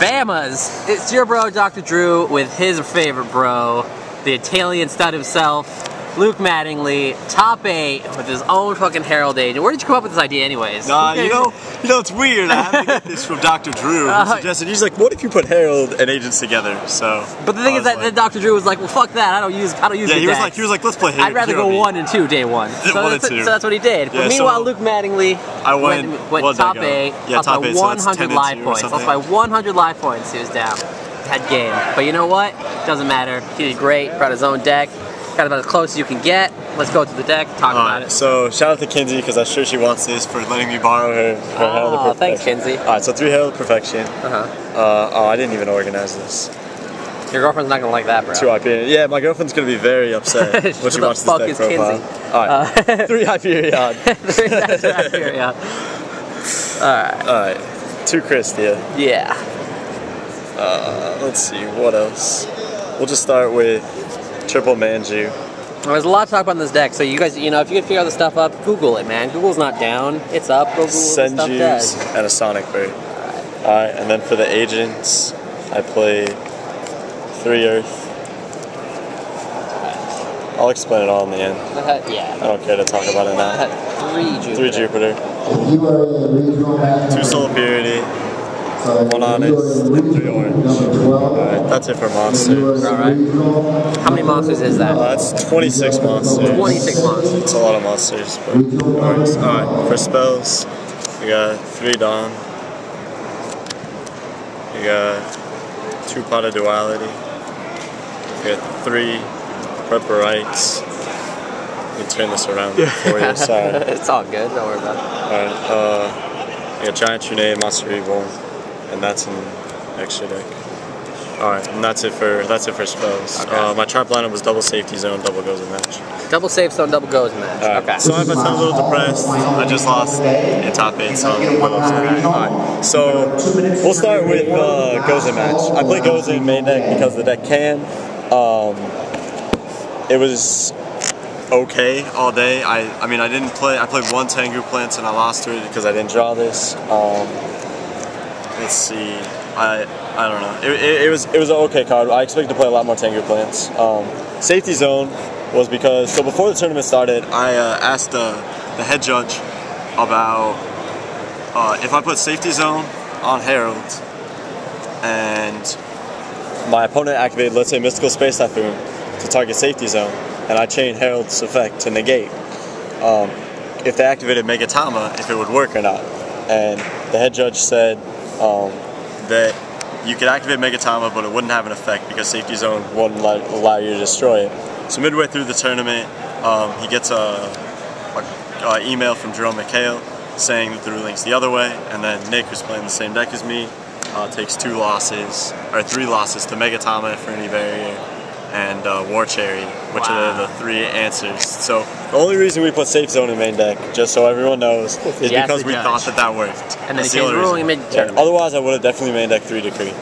Bamas! It's your bro, DrDroo, with his favorite bro, the Italian stud himself, Luke Mattingly, top 8 with his own fucking Herald agent. Where did you come up with this idea, anyways? Nah, you know, it's weird. I have to get this from DrDroo. He suggested, he's like, "What if you put Herald and agents together?" So, but the thing is that DrDroo was like, "Well, fuck that. I don't use yeah, the he was decks. like, "Let's play Herald." I'd rather go 1 and 2 day one." Yeah, so, 1 and 2. So that's what he did. Yeah, But meanwhile, so Luke Mattingly went top 8, yeah, up top by 8, so that's 100 live points. Lost by 100 live points. He was down. Had game. But you know what? Doesn't matter. He did great. Brought his own deck. Got about as close as you can get. Let's go to the deck, talk about it. So shout out to Kinsey, because I'm sure she wants this, for letting me borrow her Herald of Perfection. Thanks, Kinsey. Alright, so 3 Herald of Perfection. Oh, I didn't even organize this. Your girlfriend's not gonna like that, bro. 2 Hyperion. Yeah, my girlful's gonna be very upset when she watches this deck profile. Alright, 3 Hyperion. 3 Hyperion. Alright. 2 Christia. Yeah. Let's see, what else? We'll just start with Triple Manju. There's a lot to talk about in this deck, so you guys, you know, if you can figure all this stuff up, Google it, man. Google's not down. It's up. Go Google what stuff does. And a Sonic Bird. Alright, and then for the agents, I play 3 Earth. I'll explain it all in the end. Yeah. I don't care to talk about it now. 3 3 Jupiter. Jupiter. 2 Soul Purity. 1 Honest, and 3 Orange. Alright, that's it for monsters. Alright. How many monsters is that? That's 26 monsters. 26 monsters. It's a lot of monsters, but alright, for spells, we got 3 Dawn. We got 2 Pot of Duality. We got 3 Purple Rights. Let me turn this around for you, sorry. It's all good, don't worry about it. Alright, we got Giant Trunade, Monster Reborn. And that's an extra deck. Alright, and that's it for spells. Okay. My trap lineup was double safety zone, double goes in match. Double safe zone, double goes match. Okay. So if I sound a little depressed, I just lost in top 8, so I'm a little upset. Alright, so we'll start with goes in match. I play goes in main deck because the deck can. It was okay all day. I mean I played 1 Tengu Plants and I lost to it because I didn't draw this. Let's see. I don't know. It was an okay card. I expected to play a lot more Tengu Plants. Safety zone was because before the tournament started, I asked the head judge about if I put safety zone on Herald and my opponent activated, let's say, Mystical Space Typhoon to target safety zone, and I chain Herald's effect to negate. If they activated Megatama, if it would work or not. And the head judge said that you could activate Megatama, but it wouldn't have an effect because Safety Zone wouldn't allow you to destroy it. So midway through the tournament, he gets a email from Jerome McHale saying that the ruling's the other way, and then Nick, who's playing the same deck as me, takes 3 losses to Megatama, Infinity Barrier, and War Cherry, which are the 3 answers. So the only reason we put Safe Zone in main deck, just so everyone knows, is because we thought that worked. And then he changed the ruling mid-tournament. Otherwise, I would have definitely main deck 3 Decree.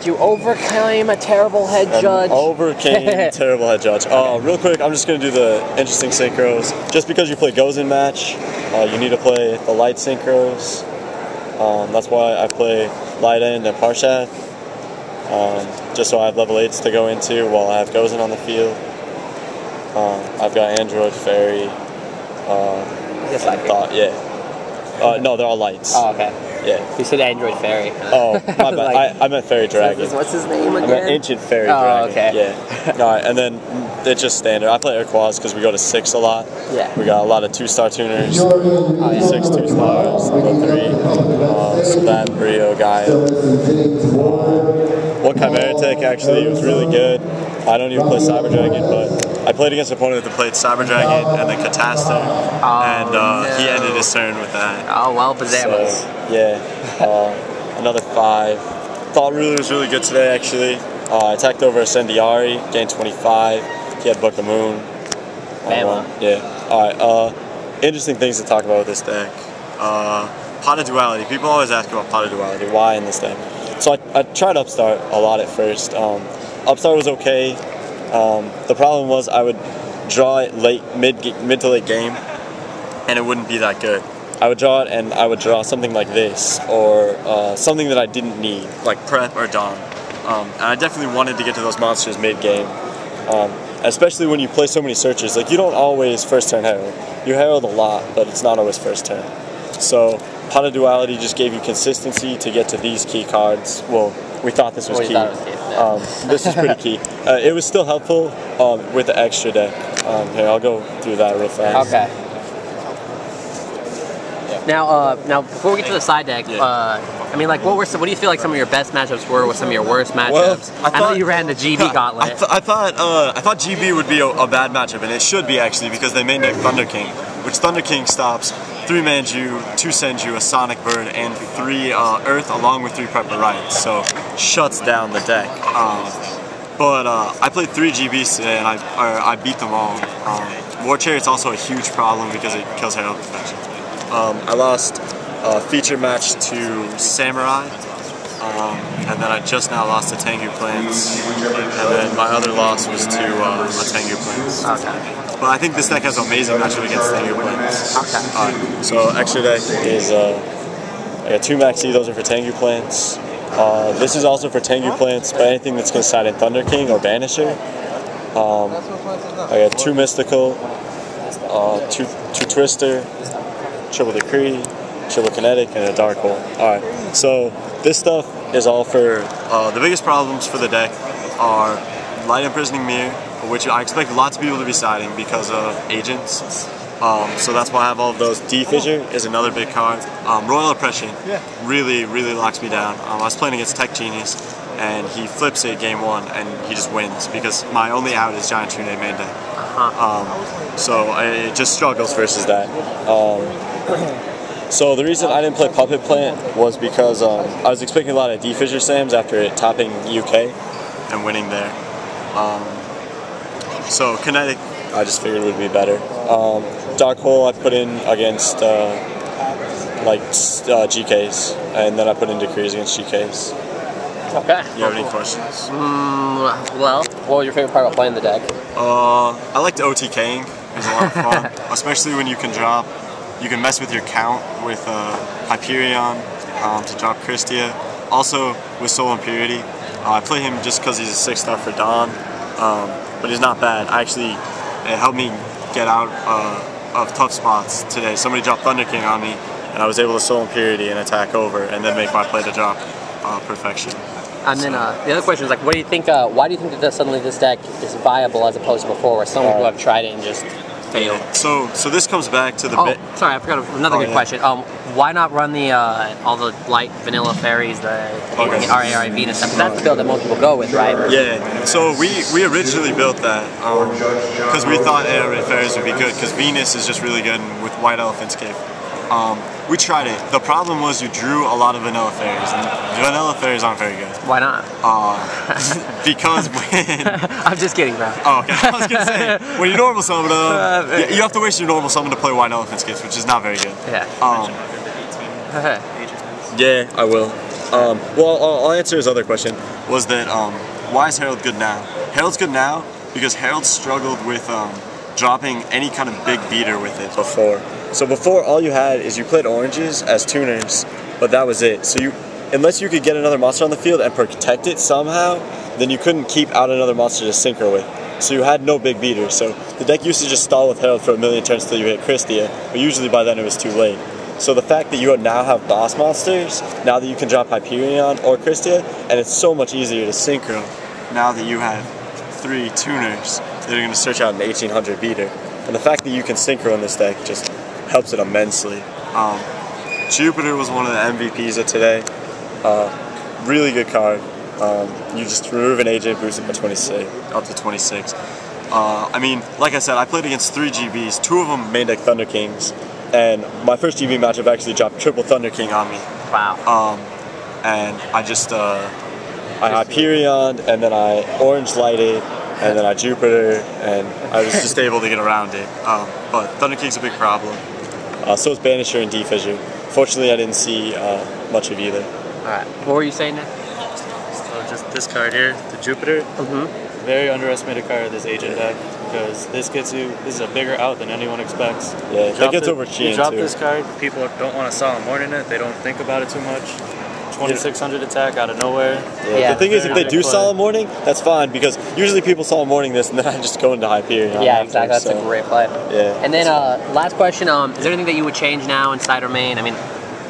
You overcame a terrible head judge. Overcame a terrible head judge. Real quick, I'm just going to do the interesting synchros. Just because you play goes in match, you need to play the light synchros. That's why I play Light End and Parshath. Just so I have level 8s to go into while I have Gozen on the field. I've got Android, Fairy. No, they're all lights. Oh, okay. Yeah. You said Android Fairy. Oh, my bad. I meant Fairy Dragon. What's his name again? I meant Ancient Fairy Dragon. Okay. Yeah. Alright, and then it's just standard. I play Urquois because we go to 6 a lot. Yeah. We got a lot of 2-star tuners. 6 2-stars, level 3. So that Brio guy. One Chimera Tech actually was really good. I don't even play Cyber Dragon, but I played against an opponent that played Cyber Dragon and then Cataster, and he ended his turn with that. Oh, well, Bazamas. So, yeah. Another 5. Thought Ruler was really good today, actually. I attacked over Ascendiari, gained 25. He had Book of Moon. Yeah. Alright, interesting things to talk about with this deck. Pot of Duality. People always ask about Pot of Duality. Why in this deck? So I tried Upstart a lot at first. Upstart was okay. The problem was I would draw it mid to late game, and it wouldn't be that good. I would draw it, and I would draw something like this, or something that I didn't need, like Prep or Dawn. And I definitely wanted to get to those monsters mid-game, especially when you play so many searches. Like, you don't always first turn Herald. You Herald a lot, but it's not always first turn. So Pot of Duality just gave you consistency to get to these key cards. Well, we thought this was key. This is pretty key. It was still helpful with the extra deck. Here, I'll go through that real fast. Okay. Now, before we get to the side deck, I mean, like, what do you feel like some of your best matchups were with some of your worst matchups? Well, I know you ran the GB gauntlet. I thought GB would be a bad matchup, and it should be actually, because they main deck Thunder King, which Thunder King stops 3 Manju, 2 Senju, a Sonic Bird, and 3 Earth, along with 3 Prepper Rights, so shuts down the deck. But I played 3 GBs today, and I beat them all. War Chariot's also a huge problem because it kills Herald Perfection. I lost a feature match to Samurai, and then I just now lost to Tengu Plants, and then my other loss was to a Tengu Plants. Okay. But I think this deck has an amazing matchup against Tengu Plants. Okay. So extra deck is, I got 2 Maxi, those are for Tengu Plants. This is also for Tengu Plants, but anything that's going to side in Thunder King or Banisher. I got 2 Mystical, 2 Twister, Triple Decree, Triple Kinetic, and a Dark Hole. Alright, so this stuff is all for, the biggest problems for the deck are Light Imprisoning Mirror, which I expect lots of people to be siding because of agents. So that's why I have all of those. D-Fissure is another big card. Royal Oppression really locks me down. I was playing against Tech Genius, and he flips it game 1, and he just wins because my only out is Giant Trune main deck. So it just struggles versus that. So the reason I didn't play Puppet Plant was because I was expecting a lot of D-Fissure Sams after it topping UK and winning there. So Kinetic, I just figured would be better. Dark Hole I put in against GKs, and then I put in Decrees against GKs. Okay. You have any questions? Well, what was your favorite part about playing the deck? I liked OTKing. It was a lot of fun, especially when you can mess with your count with Hyperion to drop Christia. Also with Soul Impurity. I play him just because he's a 6-star for Dawn, but he's not bad. It helped me get out of tough spots today. Somebody dropped Thunder King on me, and I was able to Soul Impurity and attack over, and then make my play to drop Perfection. And then the other question is, like, what do you think? Why do you think that suddenly this deck is viable as opposed to before, where some people have tried it and just failed? So this comes back to the bit. Sorry, I forgot another good question. Why not run the all the light vanilla fairies, the RARI Venus stuff? That's the build that most people go with, right? Yeah. So we originally built that because we thought ARA fairies would be good because Venus is just really good with White Elephant's Cape. We tried it. The problem was you drew a lot of vanilla fairies, and vanilla fairies aren't very good. Why not? Because when... I'm just kidding, bro. Oh, okay. I was gonna say, when you normal summon them, you have to waste your normal summon to play White Elephant's Gifts, which is not very good. Yeah. Yeah, I will. Well, I'll answer his other question, was that why is Herald good now? Herald's good now because Herald struggled with dropping any kind of big beater with it before. So before, all you had is you played oranges as tuners, but that was it. So unless you could get another monster on the field and protect it somehow, then you couldn't keep out another monster to synchro with. So you had no big beaters. So the deck used to just stall with Herald for a million turns until you hit Christia, but usually by then it was too late. So the fact that you now have boss monsters, now that you can drop Hyperion or Christia, and it's so much easier to synchro now that you have 3 tuners that are going to search out an 1800 beater. And the fact that you can synchro in this deck just helps it immensely. Jupiter was one of the MVPs of today. Really good card. You just remove an agent, boost it by 26, up to 26. I mean, like I said, I played against 3 GBs, 2 of them main deck Thunder Kings, and my first GB matchup actually dropped triple Thunder King on me. Wow. And I just, I Hyperion, and then I Orange Lighted, and then I Jupiter, and I was just able to get around it. But Thunder King's a big problem. So is Banisher and D-Fissure. Fortunately, I didn't see much of either. Alright, what were you saying now? So just this card here, the Jupiter. Very underestimated card of this agent deck. because this is a bigger out than anyone expects. Yeah, that gets over You cheating drop too. this card, people don't want to solemn warning it, they don't think about it too much. 2600 attack out of nowhere. Yeah. The thing is, if they do Play. solemn warning, that's fine because usually people solemn warning this and then I just go into Hyperion. Yeah, exactly. That's a great play. Yeah. And then last question: is there anything that you would change now inside or main? I mean,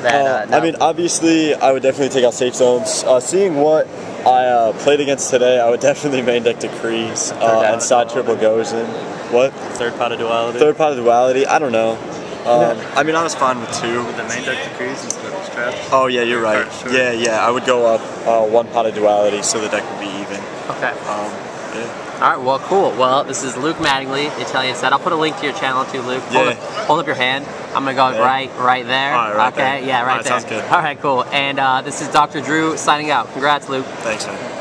that. I mean, obviously, I would definitely take out safe zones. Seeing what I played against today, I would definitely main deck Decrees and side triple goes in. What? Third pot of duality. Third pot of duality. I don't know. I mean, I was fine with 2. With the main deck Decrees instead of straps. Oh yeah, you're right. Sure. Yeah. I would go up 1 pot of duality so the deck would be even. Okay. Yeah. All right. Well, cool. Well, this is Luke Mattingly, the Italian set. I'll put a link to your channel too, Luke. Hold up your hand. I'm gonna go right there. All right, right okay. there. Yeah, right All right, there. sounds good. All right. Cool. And this is DrDroo signing out. Congrats, Luke. Thanks, man.